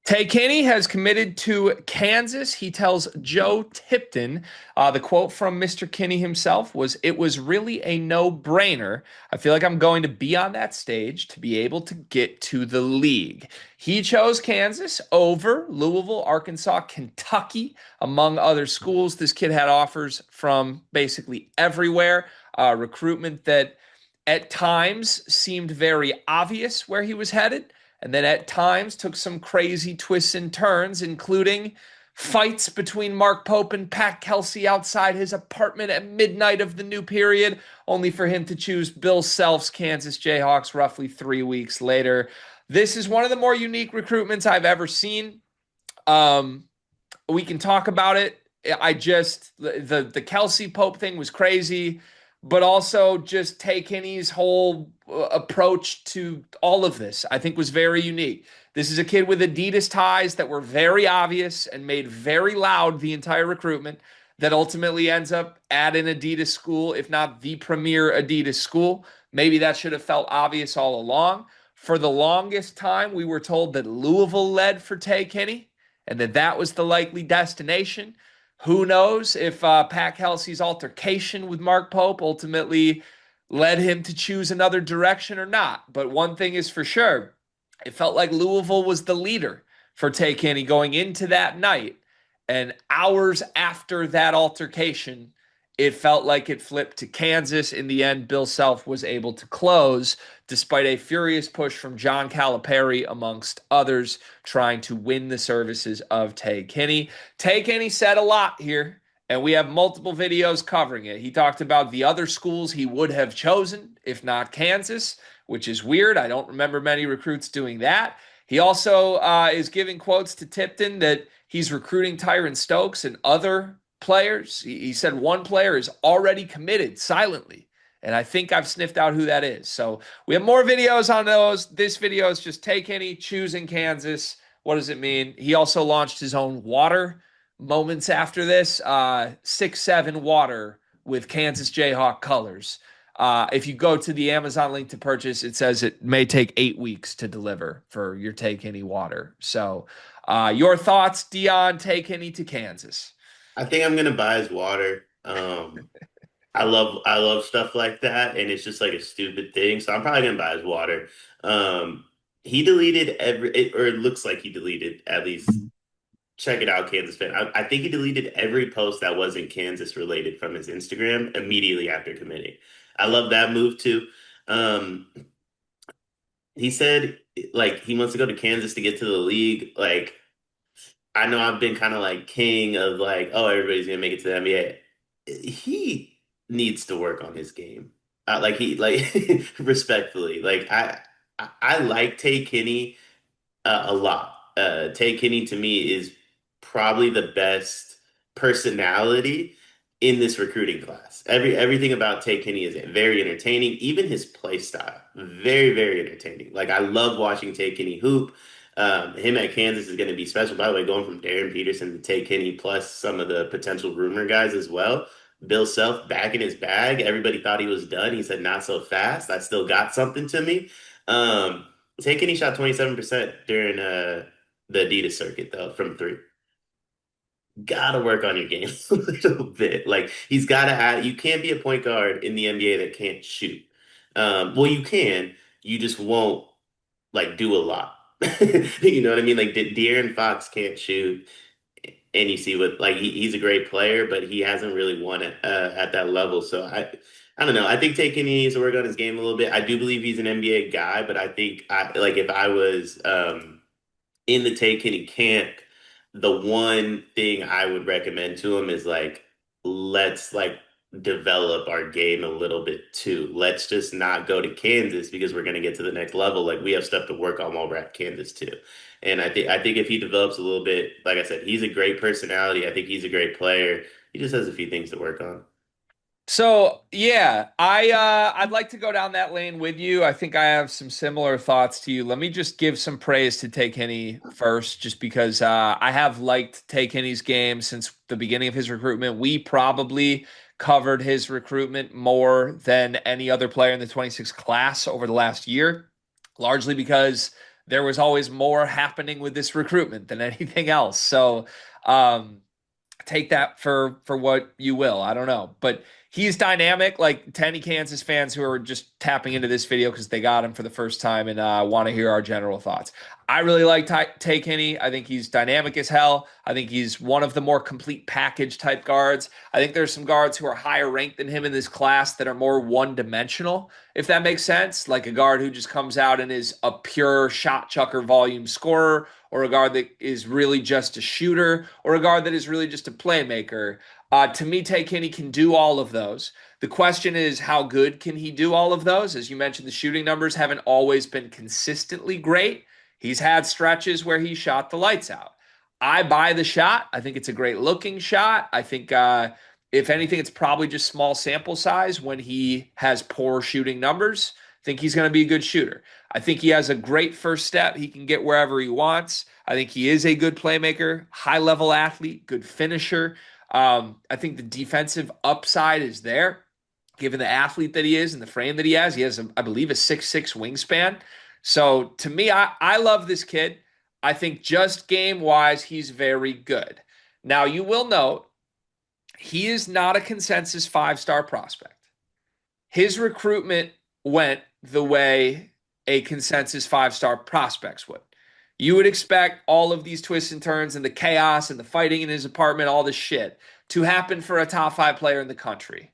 Tay Kinney has committed to Kansas. He tells Joe Tipton, the quote from Mr. Kinney himself was, "It was really a no-brainer. I feel like I'm going to be on that stage to be able to get to the league." He chose Kansas over Louisville, Arkansas, Kentucky, among other schools. This kid had offers from basically everywhere. Recruitment that at times seemed very obvious where he was headed, and then at times took some crazy twists and turns, including fights between Mark Pope and Pat Kelsey outside his apartment at midnight of the new period, only for him to choose Bill Self's Kansas Jayhawks roughly 3 weeks later. This is one of the more unique recruitments I've ever seen. Um, we can talk about it. I just the Kelsey Pope thing was crazy, but also just Tay Kinney's whole approach to all of this, I think, was very unique. This is a kid with Adidas ties that were very obvious and made very loud the entire recruitment. That ultimately ends up at an Adidas school, if not the premier Adidas school. Maybe that should have felt obvious all along. For the longest time, we were told that Louisville led for Tay Kinney and that was the likely destination. Who knows if Pat Kelsey's altercation with Mark Pope ultimately led him to choose another direction or not. But one thing is for sure, it felt like Louisville was the leader for Tay Kinney going into that night. And hours after that altercation, it felt like it flipped to Kansas. In the end, Bill Self was able to close despite a furious push from John Calipari, amongst others, trying to win the services of Tay Kinney. Tay Kinney said a lot here, and we have multiple videos covering it. He talked about the other schools he would have chosen, if not Kansas, which is weird. I don't remember many recruits doing that. He also is giving quotes to Tipton that he's recruiting Tyron Stokes and other players. He said one player is already committed silently. And I think I've sniffed out who that is. So we have more videos on those. This video is just Tay Kinney choosing Kansas. What does it mean? He also launched his own water moments after this. 6-7 water with Kansas Jayhawk colors. If you go to the Amazon link to purchase, it says it may take 8 weeks to deliver for your Tay Kinney water. So your thoughts, Dion, Tay Kinney to Kansas? I think I'm gonna buy his water. I love stuff like that, and it's just like a stupid thing. So I'm probably gonna buy his water. He deleted or it looks like he deleted at least. Check it out, Kansas fan. I think he deleted every post that wasn't Kansas related from his Instagram immediately after committing. I love that move too. Um, he said like he wants to go to Kansas to get to the league. Like I know I've been kind of like king of like, oh, everybody's gonna make it to the NBA. He needs to work on his game. Like he like respectfully. I like Tay Kinney a lot. Tay Kinney to me is probably the best personality in this recruiting class. Everything about Tay Kinney is very entertaining. Even his play style, very very entertaining. Like I love watching Tay Kinney hoop. Him at Kansas is going to be special. By the way, going from Darren Peterson to Tay Kinney, plus some of the potential rumor guys as well. Bill Self back in his bag. Everybody thought he was done. He said, "Not so fast. I still got something to me." Um, Tay Kinney shot 27% during the Adidas circuit though from three. Gotta work on your game a little bit. Like he's gotta have you can't be a point guard in the NBA that can't shoot. Well, you can, you just won't like do a lot. You know what I mean? Like De'Aaron Fox can't shoot, and you see what like he's a great player, but he hasn't really won it at that level. So I don't know. I think taking he needs to work on his game a little bit. I do believe he's an NBA guy, but I think I like if I was in the Tay Kinney camp, the one thing I would recommend to him is like, let's like develop our game a little bit too. Let's just not go to Kansas because we're going to get to the next level. Like we have stuff to work on while we're at Kansas too. And I think if he develops a little bit, like I said, he's a great personality. I think he's a great player. He just has a few things to work on. So yeah, I'd like to go down that lane with you. I think I have some similar thoughts to you. Let me just give some praise to Tay Kinney first, just because I have liked Tay Kinney's game since the beginning of his recruitment. We probably covered his recruitment more than any other player in the 26 class over the last year, largely because there was always more happening with this recruitment than anything else. So, um, take that for what you will. I don't know, but he's dynamic. Like to any Kansas fans who are just tapping into this video because they got him for the first time and want to hear our general thoughts. I really like Tay Kinney. I think he's dynamic as hell. I think he's one of the more complete package type guards. I think there's some guards who are higher ranked than him in this class that are more one dimensional, if that makes sense. Like a guard who just comes out and is a pure shot chucker volume scorer, or a guard that is really just a shooter, or a guard that is really just a playmaker. To me, Tay Kinney can do all of those. The question is, how good can he do all of those? As you mentioned, the shooting numbers haven't always been consistently great. He's had stretches where he shot the lights out. I buy the shot. I think it's a great looking shot. I think, if anything, it's probably just small sample size when he has poor shooting numbers. I think he's going to be a good shooter. I think he has a great first step. He can get wherever he wants. I think he is a good playmaker, high level athlete, good finisher. I think the defensive upside is there, given the athlete that he is and the frame that he has. He has, I believe, a 6'6" wingspan. So to me, I love this kid. I think just game wise, he's very good. Now, you will note he is not a consensus 5-star prospect. His recruitment went the way a consensus 5-star prospects would. You would expect all of these twists and turns and the chaos and the fighting in his apartment, all this shit, to happen for a top 5 player in the country.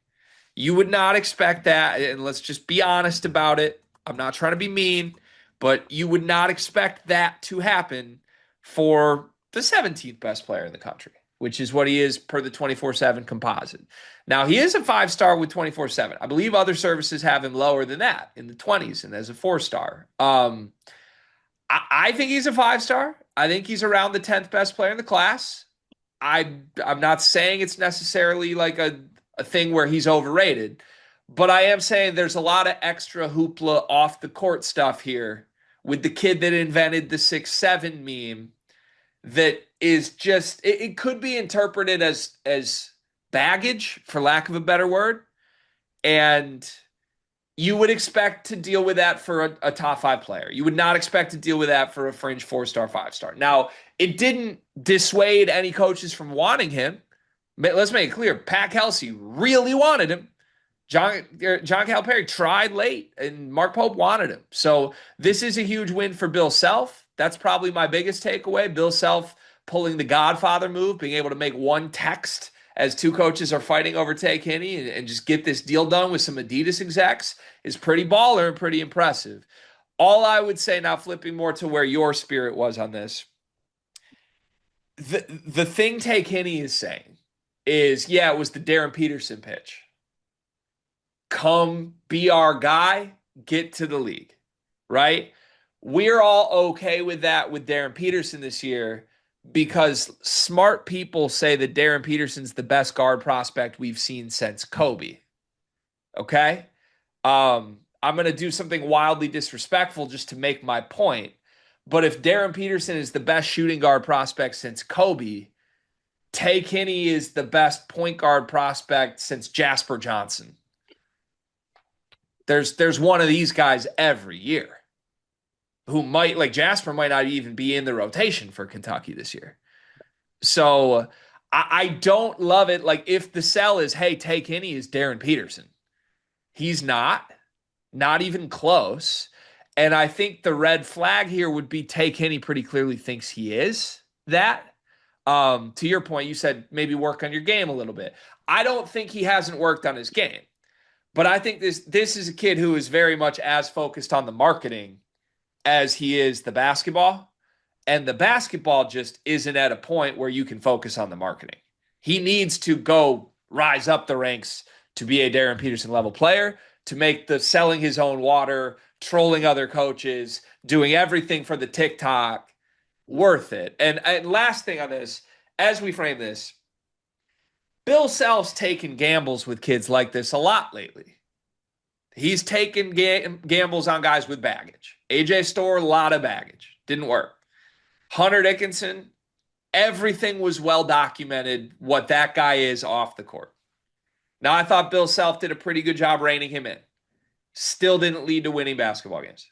You would not expect that, and let's just be honest about it. I'm not trying to be mean, but you would not expect that to happen for the 17th best player in the country, which is what he is per the 24/7 composite. Now, he is a 5-star with 24/7. I believe other services have him lower than that in the 20s and as a 4-star. I think he's a 5-star. I think he's around the 10th best player in the class. I'm not saying it's necessarily like a thing where he's overrated, but I am saying there's a lot of extra hoopla off the court stuff here with the kid that invented the 6'7" meme that is just it could be interpreted as baggage, for lack of a better word, and you would expect to deal with that for a top 5 player. You would not expect to deal with that for a fringe 4-star, 5-star. Now, it didn't dissuade any coaches from wanting him. Let's make it clear. Pat Kelsey really wanted him. John Calipari tried late, and Mark Pope wanted him. So this is a huge win for Bill Self. That's probably my biggest takeaway. Bill Self pulling the Godfather move, being able to make one text as 2 coaches are fighting over Tay Kinney and just get this deal done with some Adidas execs is pretty baller and pretty impressive. All I would say now, flipping more to where your spirit was on this, the thing Tay Kinney is saying is, yeah, it was the Darren Peterson pitch. Come be our guy, get to the league, right? We're all okay with that with Darren Peterson this year because smart people say that Darren Peterson's the best guard prospect we've seen since Kobe. Okay? I'm going to do something wildly disrespectful just to make my point. But if Darren Peterson is the best shooting guard prospect since Kobe, Tay Kinney is the best point guard prospect since Jasper Johnson. There's one of these guys every year who might, like Jasper, might not even be in the rotation for Kentucky this year. So I don't love it. Like if the sell is, hey, Tay Kinney is Darren Peterson. He's not even close. And I think the red flag here would be Tay Kinney pretty clearly thinks he is that. To your point, you said maybe work on your game a little bit. I don't think he hasn't worked on his game. But I think this is a kid who is very much as focused on the marketing as he is the basketball. And the basketball just isn't at a point where you can focus on the marketing. He needs to go rise up the ranks to be a Darren Peterson level player, to make the selling his own water, trolling other coaches, doing everything for the TikTok worth it. And last thing on this, as we frame this, Bill Self's taken gambles with kids like this a lot lately. He's taken gambles on guys with baggage. AJ Storr, a lot of baggage. Didn't work. Hunter Dickinson, everything was well documented what that guy is off the court. Now, I thought Bill Self did a pretty good job reining him in. Still didn't lead to winning basketball games.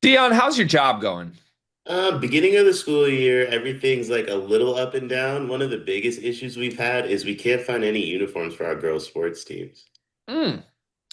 Dion, how's your job going? Beginning of the school year, everything's like a little up and down. One of the biggest issues we've had is we can't find any uniforms for our girls' sports teams. Mm,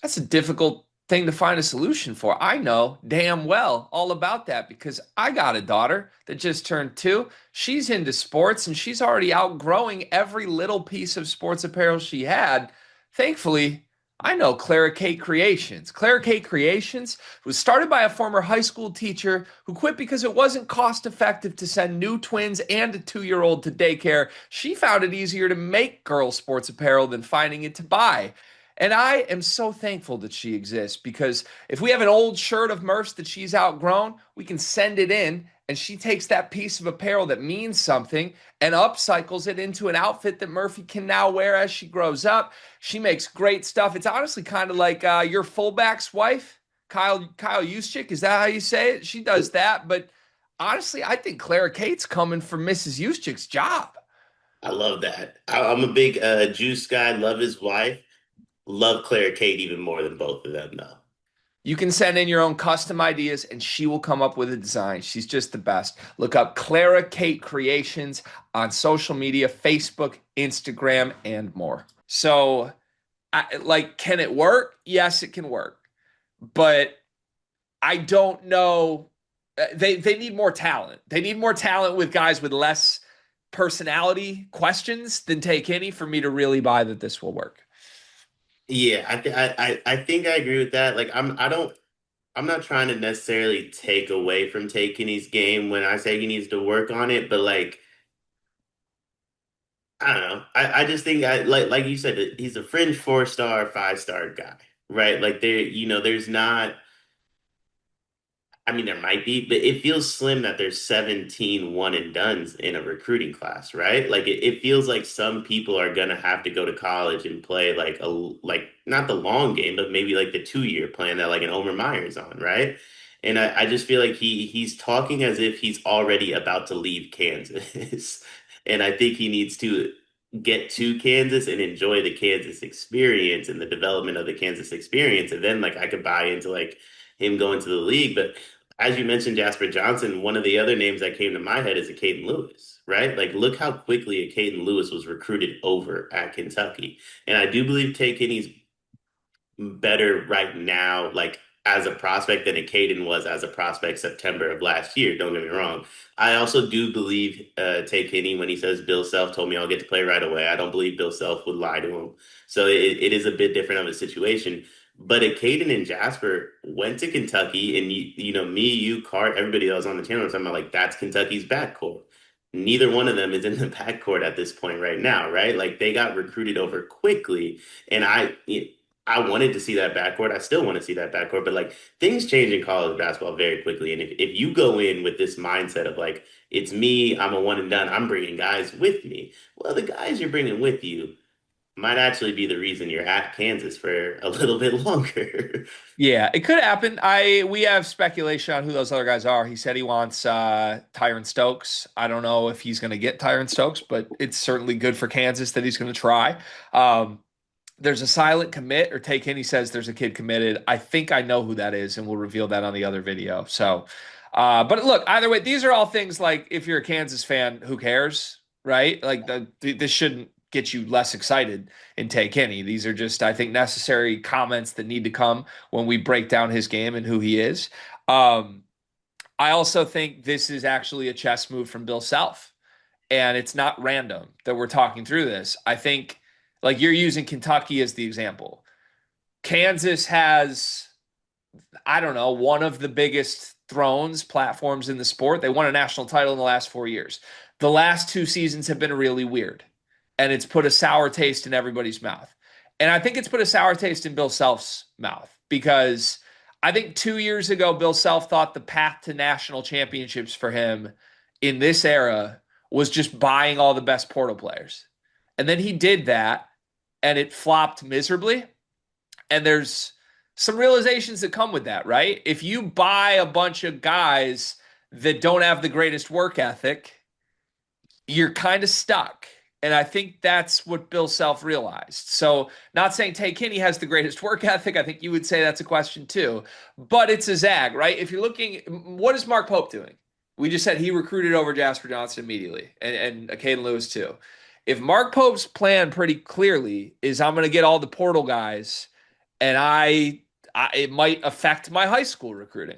that's a difficult thing to find a solution for. I know damn well all about that because I got a daughter that just turned 2. She's into sports and she's already outgrowing every little piece of sports apparel she had. Thankfully, I know Clara Kate Creations. Clara Kate Creations was started by a former high school teacher who quit because it wasn't cost effective to send new twins and a 2-year-old to daycare. She found it easier to make girl sports apparel than finding it to buy. And I am so thankful that she exists because if we have an old shirt of Murph's that she's outgrown, we can send it in and she takes that piece of apparel that means something and upcycles it into an outfit that Murphy can now wear as she grows up. She makes great stuff. It's honestly kind of like your fullback's wife, Kyle Juszczyk. Is that how you say it? She does that. But honestly, I think Clara Kate's coming for Mrs. Juszczyk's job. I love that. I'm a big Juice guy, love his wife, love Claire Kate even more than both of them, though. You can send in your own custom ideas and she will come up with a design. She's just the best. Look up Clara Kate Creations on social media, Facebook, Instagram, and more. So, can it work? Yes, it can work. But I don't know. They need more talent. They need more talent with guys with less personality questions than Tay Kinney for me to really buy that this will work. Yeah, I think I agree with that. Like I'm not trying to necessarily take away from Tay Kinney's game when I say he needs to work on it, but like I don't know. I just think I like you said, he's a fringe 4-star, 5-star guy, right? Like there's not. I mean, there might be, but it feels slim that there's 17 one and dones in a recruiting class, right? Like it feels like some people are gonna have to go to college and play like not the long game, but maybe like the 2-year plan that like an Omer Myers on, right? And I just feel like he's talking as if he's already about to leave Kansas. And I think he needs to get to Kansas and enjoy the Kansas experience and the development of the Kansas experience. And then like I could buy into like him going to the league. But as you mentioned, Jasper Johnson, one of the other names that came to my head is a Caden Lewis, right? Like, look how quickly a Caden Lewis was recruited over at Kentucky. And I do believe Tay Kinney's better right now, like as a prospect than a Caden was as a prospect September of last year. Don't get me wrong. I also do believe Tay Kinney when he says Bill Self told me I'll get to play right away. I don't believe Bill Self would lie to him. So it is a bit different of a situation. But a Caden and Jasper went to Kentucky, and me, you, Cart, everybody that was on the channel was talking about like that's Kentucky's backcourt. Neither one of them is in the backcourt at this point right now, right? Like they got recruited over quickly, and I wanted to see that backcourt. I still want to see that backcourt, but like things change in college basketball very quickly. And if you go in with this mindset of like, it's me, I'm a one and done, I'm bringing guys with me. Well, the guys you're bringing with you might actually be the reason you're at Kansas for a little bit longer. Yeah, it could happen. We have speculation on who those other guys are. He said he wants Tyron Stokes. I don't know if he's going to get Tyron Stokes, but it's certainly good for Kansas that he's going to try. There's a silent commit, or Tay Kinney says there's a kid committed. I think I know who that is, and we'll reveal that on the other video. So, but look, either way, these are all things like if you're a Kansas fan, who cares, right? Like this shouldn't get you less excited in Tay Kinney. These are just, I think, necessary comments that need to come when we break down his game and who he is. Um, I also think this is actually a chess move from Bill Self, and it's not random that we're talking through this. I think, like you're using Kentucky as the example. Kansas has, I don't know, one of the biggest thrones platforms in the sport. They won a national title in the last 4 years. The last 2 seasons have been really weird, and it's put a sour taste in everybody's mouth. And I think it's put a sour taste in Bill Self's mouth because I think 2 years ago, Bill Self thought the path to national championships for him in this era was just buying all the best portal players. And then he did that, and it flopped miserably. And there's some realizations that come with that, right? If you buy a bunch of guys that don't have the greatest work ethic, you're kind of stuck. And I think that's what Bill Self realized. So, not saying Tay Kinney has the greatest work ethic. I think you would say that's a question too. But it's a zag, right? If you're looking, what is Mark Pope doing? We just said he recruited over Jasper Johnson immediately, and Caden Lewis too. If Mark Pope's plan pretty clearly is I'm going to get all the portal guys, and it might affect my high school recruiting.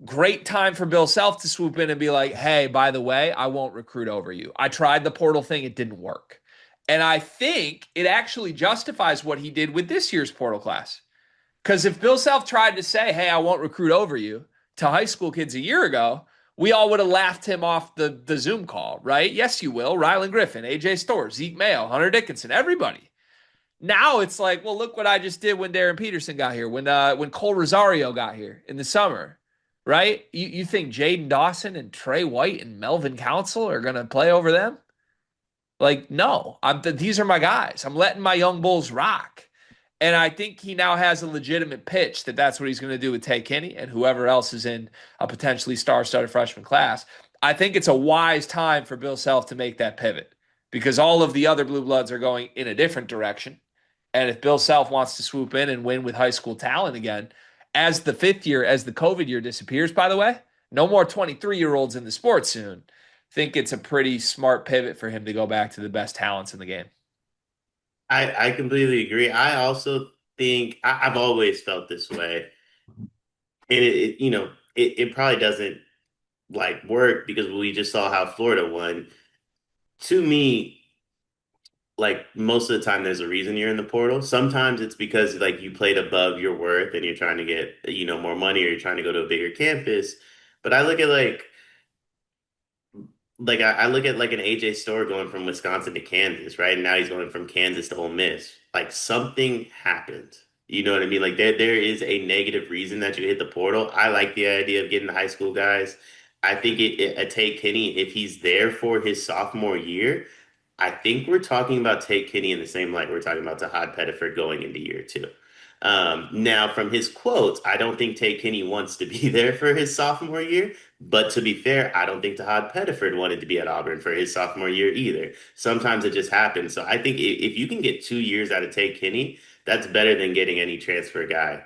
Great time for Bill Self to swoop in and be like, hey, by the way, I won't recruit over you. I tried the portal thing, it didn't work. And I think it actually justifies what he did with this year's portal class. Because if Bill Self tried to say, hey, I won't recruit over you to high school kids a year ago, we all would have laughed him off the Zoom call, right? Yes, you will. Rylan Griffin, AJ Storr, Zeke Mayo, Hunter Dickinson, everybody. Now it's like, well, look what I just did when Darren Peterson got here, when Cole Rosario got here in the summer, right? You think Jaden Dawson and Trey White and Melvin Council are going to play over them? Like, no, these are my guys. I'm letting my young bulls rock. And I think he now has a legitimate pitch that that's what he's going to do with Tay Kinney and whoever else is in a potentially star-studded freshman class. I think it's a wise time for Bill Self to make that pivot because all of the other Blue Bloods are going in a different direction. And if Bill Self wants to swoop in and win with high school talent again, as the fifth year, as the COVID year disappears, by the way, no more 23-year-olds in the sport soon. Think it's a pretty smart pivot for him to go back to the best talents in the game. I completely agree. I also think I've always felt this way. And it probably doesn't like work because we just saw how Florida won. To me, like most of the time there's a reason you're in the portal. Sometimes it's because like you played above your worth and you're trying to get, more money or you're trying to go to a bigger campus. But I look at I look at like an AJ Storr going from Wisconsin to Kansas, right? And now he's going from Kansas to Ole Miss. Like something happened. You know what I mean? Like there is a negative reason that you hit the portal. I like the idea of getting the high school guys. I think a Tay Kinney, if he's there for his sophomore year, I think we're talking about Tay Kinney in the same light we're talking about Tahad Pettiford going into year two. Now, from his quotes, I don't think Tay Kinney wants to be there for his sophomore year. But to be fair, I don't think Tahad Pettiford wanted to be at Auburn for his sophomore year either. Sometimes it just happens. So I think if you can get 2 years out of Tay Kinney, that's better than getting any transfer guy,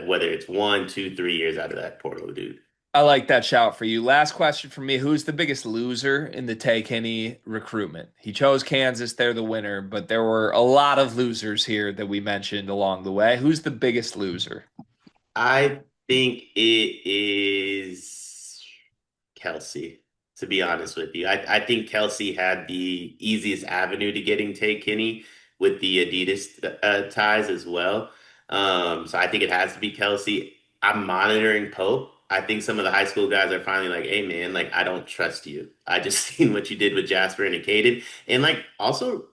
whether it's 1, 2, 3 years out of that portal dude. I like that shout for you. Last question for me. Who's the biggest loser in the Tay Kinney recruitment? He chose Kansas. They're the winner, but there were a lot of losers here that we mentioned along the way. Who's the biggest loser? I think it is Kelsey, to be honest with you. I think Kelsey had the easiest avenue to getting Tay Kinney with the Adidas ties as well. So I think it has to be Kelsey. I'm monitoring Pope. I think some of the high school guys are finally like, hey man, like I don't trust you. I just seen what you did with Jasper and Caden. And like also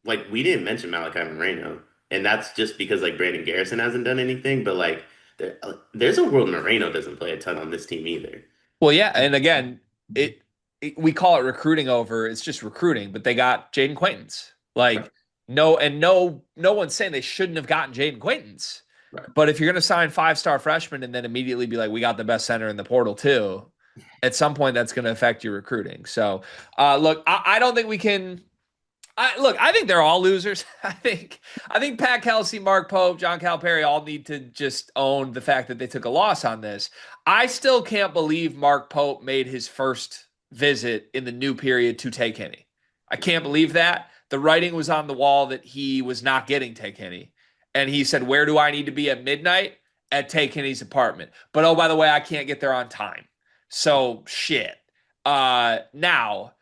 like we didn't mention Malachi Moreno. And that's just because like Brandon Garrison hasn't done anything, but like there's a world Moreno doesn't play a ton on this team either. Well, yeah, and again, we call it recruiting over. It's just recruiting, but they got Jaden Quaintance. Right. Like no one's saying they shouldn't have gotten Jaden Quaintance. Right. But if you're going to sign 5-star freshmen and then immediately be like, we got the best center in the portal too, at some point that's going to affect your recruiting. So, look, I don't think we can. I think they're all losers. I think Pat Kelsey, Mark Pope, John Calipari all need to just own the fact that they took a loss on this. I still can't believe Mark Pope made his first visit in the new period to Tay Kinney. I can't believe that. The writing was on the wall that he was not getting Tay Kinney. And he said, where do I need to be at midnight? At Tay Kinney's apartment. But oh, by the way, I can't get there on time. So shit. Now,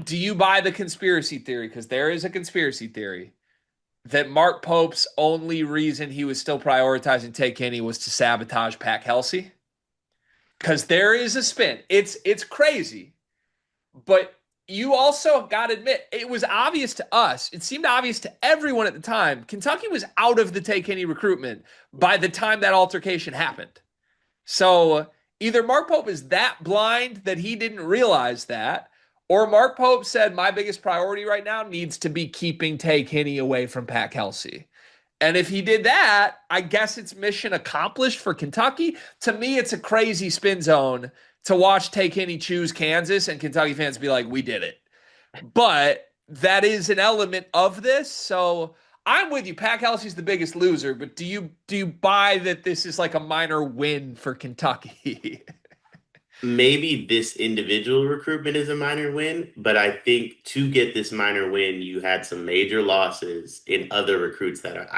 do you buy the conspiracy theory? Because there is a conspiracy theory that Mark Pope's only reason he was still prioritizing Tay Kinney was to sabotage Pat Kelsey. Because there is a spin. It's crazy. But you also got to admit, it was obvious to us. It seemed obvious to everyone at the time. Kentucky was out of the Tay Kinney recruitment by the time that altercation happened. So either Mark Pope is that blind that he didn't realize that, or Mark Pope said, my biggest priority right now needs to be keeping Tay Kinney away from Pat Kelsey. And if he did that, I guess it's mission accomplished for Kentucky. To me, it's a crazy spin zone to watch Tay Kinney choose Kansas and Kentucky fans be like, we did it. but that is an element of this. So I'm with you. Pat Kelsey's the biggest loser, but do you buy that this is like a minor win for Kentucky? Maybe this individual recruitment is a minor win, but I think to get this minor win, you had some major losses in other recruits that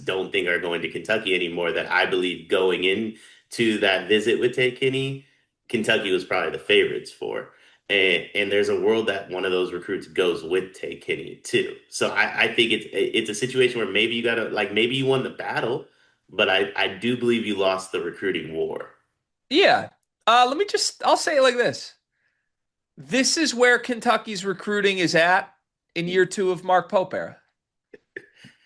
don't think are going to Kentucky anymore. That I believe going in to that visit with Tay Kinney, Kentucky was probably the favorites for. And there's a world that one of those recruits goes with Tay Kinney too. So I think it's a situation where maybe you gotta like maybe you won the battle, but I do believe you lost the recruiting war. Yeah. I'll say it like this. This is where Kentucky's recruiting is at in year two of Mark Pope era.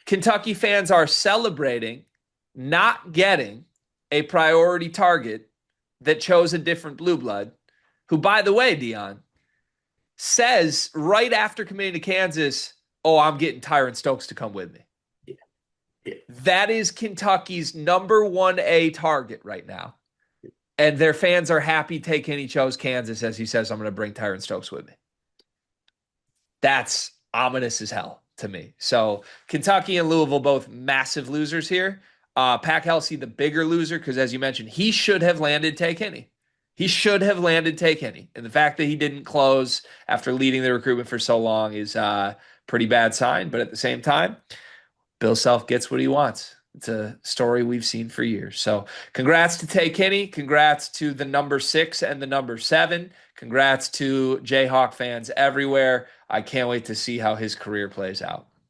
Kentucky fans are celebrating not getting a priority target that chose a different blue blood, who, by the way, Dion, says right after committing to Kansas, oh, I'm getting Tyron Stokes to come with me. Yeah, yeah. That is Kentucky's number 1A target right now. And their fans are happy Tay Kinney chose Kansas as he says, I'm going to bring Tyron Stokes with me. That's ominous as hell to me. So Kentucky and Louisville, both massive losers here. Pat Kelsey, the bigger loser, because as you mentioned, he should have landed Tay Kinney. He should have landed Tay Kinney. And the fact that he didn't close after leading the recruitment for so long is a pretty bad sign. But at the same time, Bill Self gets what he wants. It's a story we've seen for years. So congrats to Tay Kinney. Congrats to the number 6 and the number 7. Congrats to Jayhawk fans everywhere. I can't wait to see how his career plays out.